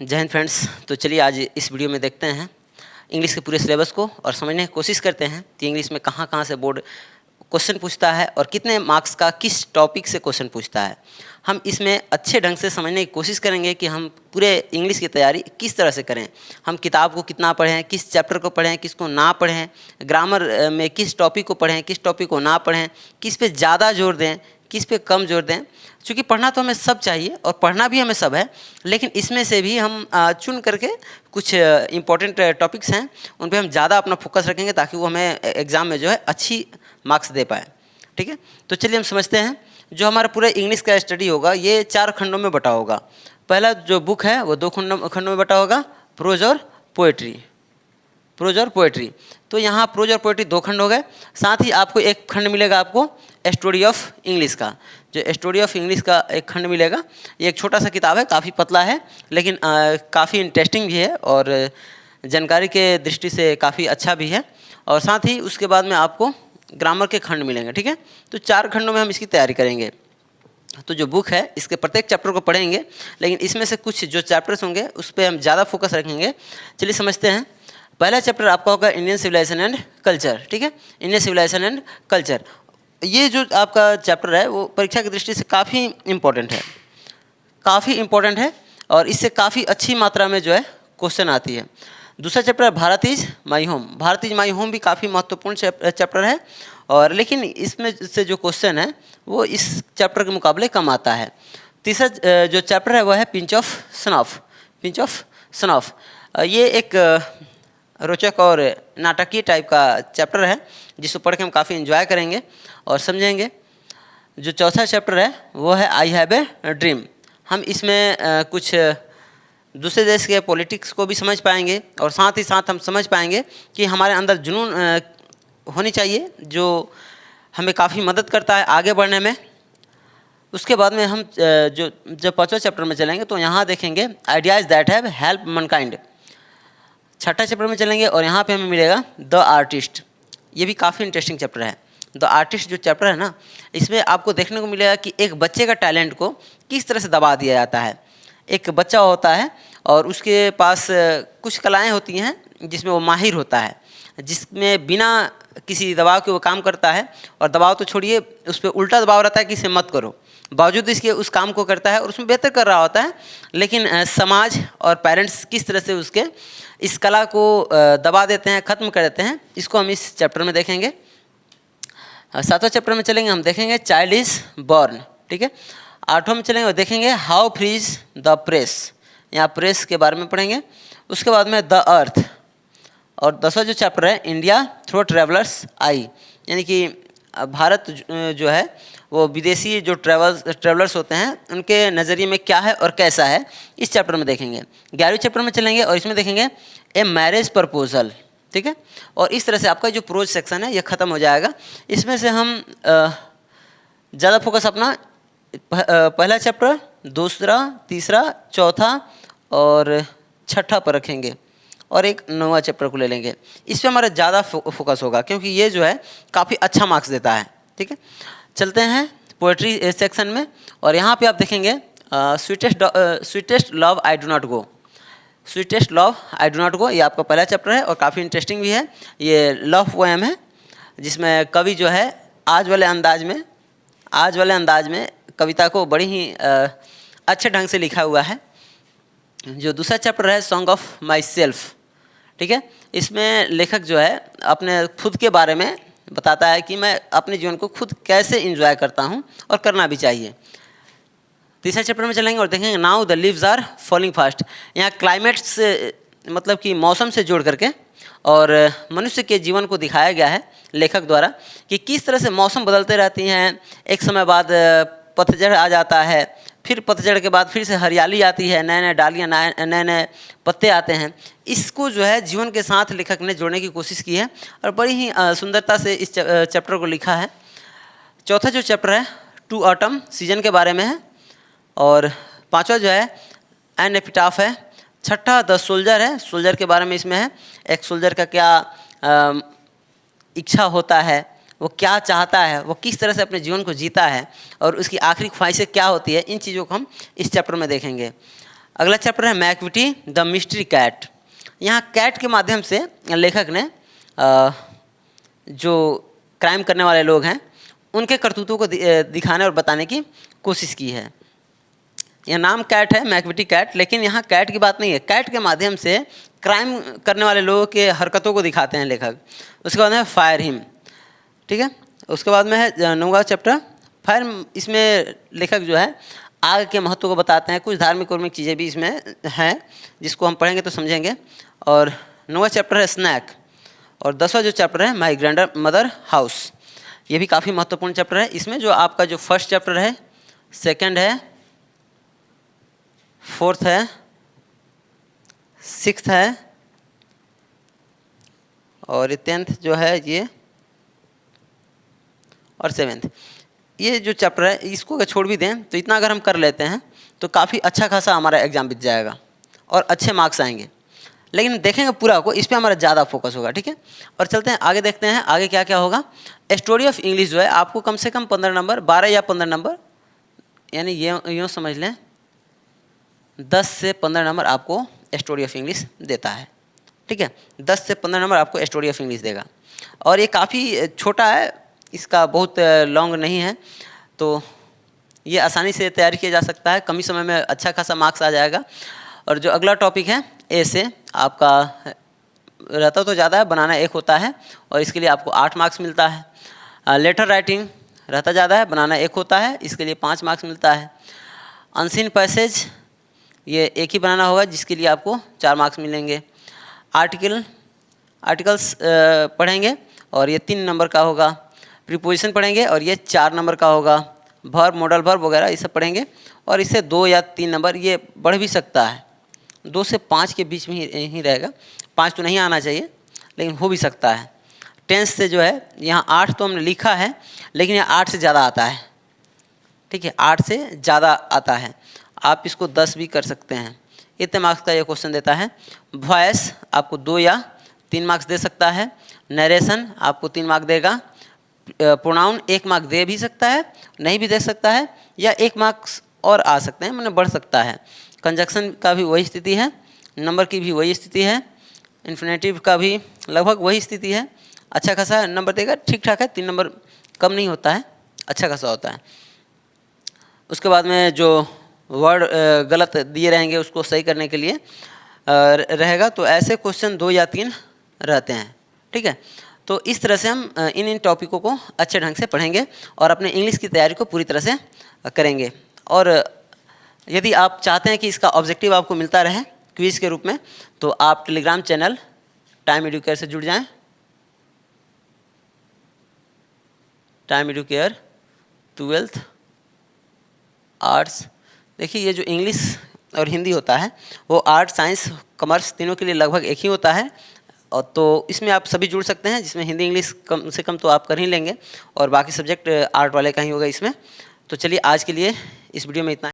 जय हिंद फ्रेंड्स। तो चलिए आज इस वीडियो में देखते हैं इंग्लिश के पूरे सिलेबस को और समझने की कोशिश करते हैं कि इंग्लिश में कहाँ कहाँ से बोर्ड क्वेश्चन पूछता है और कितने मार्क्स का किस टॉपिक से क्वेश्चन पूछता है। हम इसमें अच्छे ढंग से समझने की कोशिश करेंगे कि हम पूरे इंग्लिश की तैयारी किस तरह से करें। हम किताब को कितना पढ़ें, किस चैप्टर को पढ़ें, किसको ना पढ़ें, ग्रामर में किस टॉपिक को पढ़ें, किस टॉपिक को ना पढ़ें, किस पे ज़्यादा जोर दें, किस पे कम जोर दें। क्योंकि पढ़ना तो हमें सब चाहिए और पढ़ना भी हमें सब है, लेकिन इसमें से भी हम चुन करके कुछ इम्पोर्टेंट टॉपिक्स हैं उन पे हम ज़्यादा अपना फोकस रखेंगे ताकि वो हमें एग्ज़ाम में जो है अच्छी मार्क्स दे पाए। ठीक है, तो चलिए हम समझते हैं। जो हमारा पूरा इंग्लिश का स्टडी होगा ये 4 खंडों में बटा होगा। पहला जो बुक है वो 2 खंडों में बटा होगा, प्रोज और पोएट्री। प्रोज और पोएट्री, तो यहाँ प्रोज और पोएट्री 2 खंड हो गए। साथ ही आपको एक खंड मिलेगा आपको स्टोरी ऑफ इंग्लिश का। जो स्टोरी ऑफ इंग्लिश का एक खंड मिलेगा, ये एक छोटा सा किताब है, काफ़ी पतला है लेकिन काफ़ी इंटरेस्टिंग भी है और जानकारी के दृष्टि से काफ़ी अच्छा भी है। और साथ ही उसके बाद में आपको ग्रामर के खंड मिलेंगे। ठीक है, तो 4 खंडों में हम इसकी तैयारी करेंगे। तो जो बुक है इसके प्रत्येक चैप्टर को पढ़ेंगे, लेकिन इसमें से कुछ जो चैप्टर्स होंगे उस पर हम ज़्यादा फोकस रखेंगे। चलिए समझते हैं। पहला चैप्टर आपका होगा इंडियन सिविलाइजेशन एंड कल्चर। ठीक है, इंडियन सिविलाइजेशन एंड कल्चर, ये जो आपका चैप्टर है वो परीक्षा की दृष्टि से काफ़ी इम्पोर्टेंट है, काफ़ी इम्पोर्टेंट है और इससे काफ़ी अच्छी मात्रा में जो है क्वेश्चन आती है। दूसरा चैप्टर है Bharat is my home. Bharat is my home भी काफ़ी महत्वपूर्ण चैप्टर है और लेकिन इसमें से जो क्वेश्चन है वो इस चैप्टर के मुकाबले कम आता है। तीसरा जो चैप्टर है वह है पिंच ऑफ सनॉफ। पिंच ऑफ सनॉफ, ये एक रोचक और नाटकीय टाइप का चैप्टर है जिसको पढ़ के हम काफ़ी एंजॉय करेंगे और समझेंगे। जो चौथा चैप्टर है वो है आई हैव ए ड्रीम। हम इसमें कुछ दूसरे देश के पॉलिटिक्स को भी समझ पाएंगे और साथ ही साथ हम समझ पाएंगे कि हमारे अंदर जुनून होनी चाहिए जो हमें काफ़ी मदद करता है आगे बढ़ने में। उसके बाद में हम जब 5वां चैप्टर में चलेंगे तो यहाँ देखेंगे ideas that have help mankind. 6ठा चैप्टर में चलेंगे और यहाँ पे हमें मिलेगा द आर्टिस्ट। ये भी काफ़ी इंटरेस्टिंग चैप्टर है। द आर्टिस्ट जो चैप्टर है ना, इसमें आपको देखने को मिलेगा कि एक बच्चे का टैलेंट को किस तरह से दबा दिया जाता है। एक बच्चा होता है और उसके पास कुछ कलाएं होती हैं जिसमें वो माहिर होता है, जिसमें बिना किसी दबाव के वो काम करता है और दबाव तो छोड़िए उस पर उल्टा दबाव रहता है कि इसे मत करो, बावजूद इसके उस काम को करता है और उसमें बेहतर कर रहा होता है। लेकिन समाज और पेरेंट्स किस तरह से उसके इस कला को दबा देते हैं, ख़त्म कर देते हैं, इसको हम इस चैप्टर में देखेंगे। 7वां चैप्टर में चलेंगे, हम देखेंगे चाइल्ड इज़ बॉर्न। ठीक है, 8वां में चलेंगे और देखेंगे how free is the press. यहाँ प्रेस के बारे में पढ़ेंगे। उसके बाद में द अर्थ। और 10वां जो चैप्टर है इंडिया थ्रू ट्रेवलर्स आई, यानी कि भारत जो है वो विदेशी जो ट्रेवलर्स होते हैं उनके नज़रिए में क्या है और कैसा है, इस चैप्टर में देखेंगे। 11वें चैप्टर में चलेंगे और इसमें देखेंगे ए मैरिज प्रपोजल। ठीक है, और इस तरह से आपका जो प्रोज सेक्शन है ये ख़त्म हो जाएगा। इसमें से हम ज़्यादा फोकस अपना पहला चैप्टर, दूसरा, तीसरा, चौथा और 6ठा पर रखेंगे और एक 9वां चैप्टर को ले लेंगे। इस पर हमारा ज़्यादा फोकस होगा क्योंकि ये जो है काफ़ी अच्छा मार्क्स देता है। ठीक है, चलते हैं पोएट्री सेक्शन में और यहाँ पे आप देखेंगे sweetest love I do not go. Sweetest love I do not go, ये आपका पहला चैप्टर है और काफ़ी इंटरेस्टिंग भी है। ये लव पोएम है जिसमें कवि जो है आज वाले अंदाज में कविता को बड़ी ही अच्छे ढंग से लिखा हुआ है। जो दूसरा चैप्टर है सॉन्ग ऑफ माई सेल्फ। ठीक है, इसमें लेखक जो है अपने खुद के बारे में बताता है कि मैं अपने जीवन को खुद कैसे एंजॉय करता हूं और करना भी चाहिए। तीसरे चैप्टर में चलेंगे और देखेंगे now the leaves are falling fast. यहाँ क्लाइमेट से मतलब कि मौसम से जोड़ करके और मनुष्य के जीवन को दिखाया गया है लेखक द्वारा कि किस तरह से मौसम बदलते रहती हैं। एक समय बाद पतझड़ आ जाता है, फिर पतझड़ के बाद फिर से हरियाली आती है, नए नए डालियाँ, नए नए पत्ते आते हैं। इसको जो है जीवन के साथ लेखक ने जोड़ने की कोशिश की है और बड़ी ही सुंदरता से इस चैप्टर को लिखा है। चौथा जो चैप्टर है टू ऑटम सीजन के बारे में है और 5वां जो है एन एपिटाफ है। 6ठा द सोल्जर है, सोल्जर के बारे में इसमें है। एक सोल्जर का क्या इच्छा होता है, वो क्या चाहता है, वो किस तरह से अपने जीवन को जीता है और उसकी आखिरी ख्वाहिशें क्या होती है, इन चीज़ों को हम इस चैप्टर में देखेंगे। अगला चैप्टर है मैकविटी द मिस्ट्री कैट। यहाँ कैट के माध्यम से लेखक ने जो क्राइम करने वाले लोग हैं उनके करतूतों को दिखाने और बताने की कोशिश की है। यह नाम कैट है, मैकविटी कैट, लेकिन यहाँ कैट की बात नहीं है। कैट के माध्यम से क्राइम करने वाले लोगों के हरकतों को दिखाते हैं लेखक। उसके बाद है फायर हिम, ठीक है। उसके बाद में है 9वां चैप्टर फायर। इसमें लेखक जो है आग के महत्व को बताते हैं। कुछ धार्मिक और चीज़ें भी इसमें हैं जिसको हम पढ़ेंगे तो समझेंगे। और 9वां चैप्टर है स्नैक। और 10वां जो चैप्टर है माई ग्रैंड मदर हाउस। ये भी काफ़ी महत्वपूर्ण चैप्टर है। इसमें जो आपका जो फर्स्ट चैप्टर है, सेकंड है, फोर्थ है, सिक्स्थ है और 10th जो है ये, और 7th। ये जो चैप्टर है इसको अगर छोड़ भी दें तो इतना अगर हम कर लेते हैं तो काफ़ी अच्छा खासा हमारा एग्जाम बीत जाएगा और अच्छे मार्क्स आएंगे। लेकिन देखेंगे पूरा को, इस पे हमारा ज़्यादा फोकस होगा, ठीक है। और चलते हैं आगे, देखते हैं आगे क्या क्या होगा। स्टोरी ऑफ इंग्लिश जो है आपको कम से कम 15 नंबर, 12 या 15 नंबर, यानी ये यूँ समझ लें 10 से 15 नंबर आपको स्टोरी ऑफ इंग्लिश देता है, ठीक है। 10 से 15 नंबर आपको स्टोरी ऑफ इंग्लिश देगा। और ये काफ़ी छोटा है, इसका बहुत लॉन्ग नहीं है, तो ये आसानी से तैयार किया जा सकता है। कम ही समय में अच्छा खासा मार्क्स आ जाएगा। और जो अगला टॉपिक है ए से, आपका रहता तो ज़्यादा है, बनाना 1 होता है और इसके लिए आपको 8 मार्क्स मिलता है। लेटर राइटिंग रहता ज़्यादा है, बनाना 1 होता है, इसके लिए 5 मार्क्स मिलता है। अनसीन पैसेज ये 1 ही बनाना होगा जिसके लिए आपको 4 मार्क्स मिलेंगे। आर्टिकल्स पढ़ेंगे और ये 3 नंबर का होगा। प्रीपोजिशन पढ़ेंगे और ये 4 नंबर का होगा। वर्ब, मॉडल वर्ब वगैरह ये सब पढ़ेंगे और इससे 2 या 3 नंबर, ये बढ़ भी सकता है, 2 से 5 के बीच में ही रहेगा। 5 तो नहीं आना चाहिए लेकिन हो भी सकता है। टेंस से जो है यहाँ 8 तो हमने लिखा है लेकिन यहाँ 8 से ज़्यादा आता है, ठीक है, 8 से ज़्यादा आता है। आप इसको 10 भी कर सकते हैं। इतने मार्क्स का ये क्वेश्चन देता है। वॉइस आपको 2 या 3 मार्क्स दे सकता है। नरेशन आपको 3 मार्क देगा। प्रोनाउन 1 मार्क दे भी सकता है, नहीं भी दे सकता है, या 1 मार्क्स और आ सकते हैं, मैंने बढ़ सकता है। कंजक्शन का भी वही स्थिति है, नंबर की भी वही स्थिति है, इन्फिनेटिव का भी लगभग वही स्थिति है। अच्छा खासा नंबर देगा, ठीक ठाक है, 3 नंबर कम नहीं होता है, अच्छा खासा होता है। उसके बाद में जो वर्ड गलत दिए रहेंगे उसको सही करने के लिए रहेगा। तो ऐसे क्वेश्चन 2 या 3 रहते हैं, ठीक है। तो इस तरह से हम इन टॉपिकों को अच्छे ढंग से पढ़ेंगे और अपने इंग्लिश की तैयारी को पूरी तरह से करेंगे। और यदि आप चाहते हैं कि इसका ऑब्जेक्टिव आपको मिलता रहे क्विज के रूप में, तो आप टेलीग्राम चैनल टाइम एडुकेयर से जुड़ जाएं। Time Educare 12th arts. देखिए ये जो इंग्लिश और हिंदी होता है वो आर्ट, साइंस, कॉमर्स तीनों के लिए लगभग एक ही होता है। और तो इसमें आप सभी जुड़ सकते हैं, जिसमें हिंदी इंग्लिश कम से कम तो आप कर ही लेंगे और बाकी सब्जेक्ट आर्ट वाले का ही होगा इसमें। तो चलिए आज के लिए इस वीडियो में इतना।